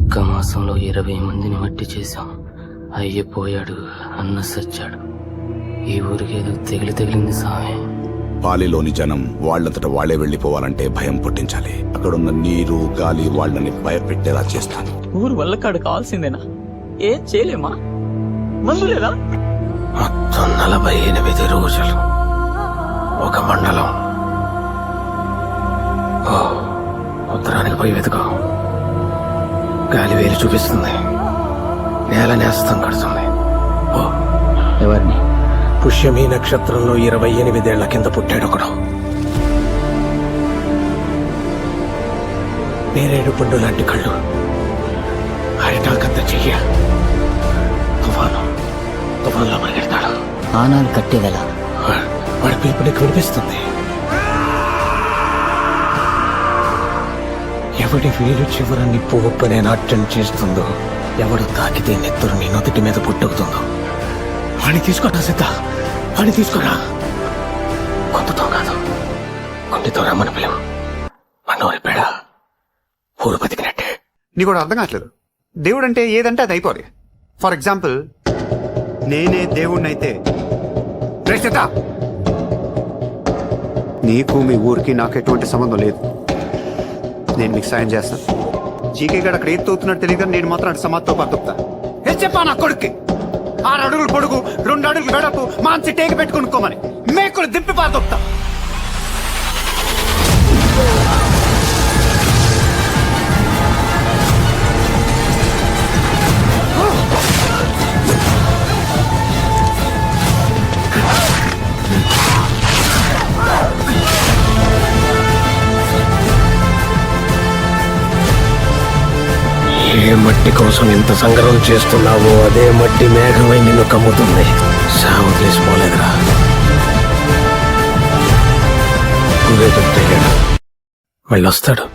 ఒక్క మాసంలో 20 మందిని మట్టి చేశాం. అయ్యిపోయాడు, అన్న సచ్చాడు. ఈ ఊరికి ఏదో తగిలింది సామే. పాలిలోని జనం వాళ్లంతట వాళ్లే వెళ్లిపోవాలంటే భయం పుట్టించాలి. అక్కడున్న నీరు గాలి వాళ్ళని భయపెట్టేలా చేస్తాను. ఊరు వల్లకాడు కావాల్సిందేనా? ఏం చేయలేమా? మందు లేదా? మొత్తం 48 రోజులు ఒక మండలం. ఉత్తరానికి పోయి వెతుకో. గాలి వేలు చూపిస్తుంది, నేల నేస్తం కడుతుంది. ఎవరిని? పుష్యమీ నక్షత్రంలో 28 ఏళ్ల కింద పుట్టాడు ఒకడు. నేరేడు పండు లాంటి కళ్ళు, అరిటాకంత చెయ్య. తుఫాన్లో పరిగెడతాడు. ఆనాలు కట్టేదెలా? వాడి పిలుపు నీకు వినిపిస్తుంది. ఎవడి వీలు చివర నిప్పు ఉప్పునే నాట్యం చేస్తుందో, ఎవడు తాకితే నెత్తురు నీ నొదిటి మీద పుట్టుకుతుందో వాడిని తీసుకోరా సిద్ధ, వాడిని తీసుకోరా. కొంతతో కాదు, కొండితో రమ్మని పిలువు. మనోరి పేడ ఊరు బతికినట్టే. నీకు కూడా అర్థం కావట్లేదు. దేవుడు అంటే ఏదంటే అది అయిపోవాలి. ఫర్ ఎగ్జాంపుల్, నేనే దేవుణ్ణైతే నీకు మీ ఊరికి నాకు ఎటువంటి సంబంధం లేదు. నేను మీకు సాయం చేస్తాను. జీకే గడ అక్కడ ఏది తోతున్నట్టు తెలియదు, నేను మాత్రం అటు సమాధితో పడుతా. చెప్పా నా కొడుక్కి 6 అడుగులు పొడుగు 2 అడుగులు వెడపు మాంచి టేకి పెట్టుకునుకోమని మేకులు దింపి పారదొక్తా. ఏ మట్టి కోసం ఇంత సంగ్రహం చేస్తున్నావో అదే మట్టి మేఘమై నిన్ను కమ్ముతుంది. సాగు తెలిసిపోలేదురా. వెళ్ళొస్తాడు.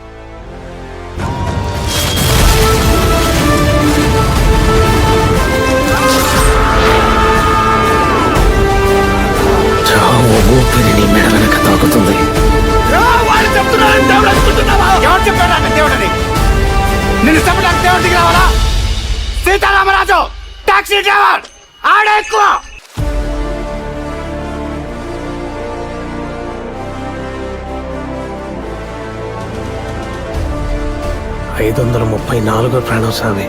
చావు ఊపిరి నీ మెడ వెనక తాకుతుంది. నిన్ను చెప్పడానికి దేవుడి దిగి రావాలా? సీతారామరాజు టాక్సీ డ్రైవర్ ఆడే ఎక్కువ. $534 ప్రాణం సామి.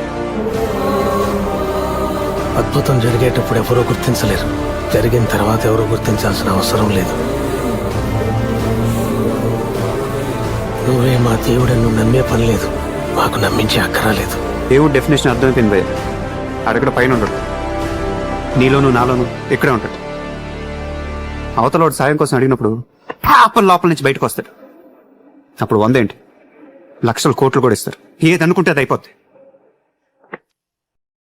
అద్భుతం జరిగేటప్పుడు ఎవరూ గుర్తించలేరు, జరిగిన తర్వాత ఎవరూ గుర్తించాల్సిన అవసరం లేదు. నువ్వే మా దేవుడని నువ్వు నమ్మే పని లేదు, మాకు నమ్మించే అక్కరాలేదు. దేవుడు డెఫినేషన్ అర్థమైపోయింది భయ్య. అడగడ పైన ఉండడు, నీలోను నాలోను ఇక్కడే ఉంటాడు. అవతలోడు సాయం కోసం అడిగినప్పుడు లోపల నుంచి బయటకు వస్తాడు. అప్పుడు 100 ఏంటి, లక్షల కోట్లు కూడా ఇస్తారు. ఏదనుకుంటే అది అయిపోద్ది.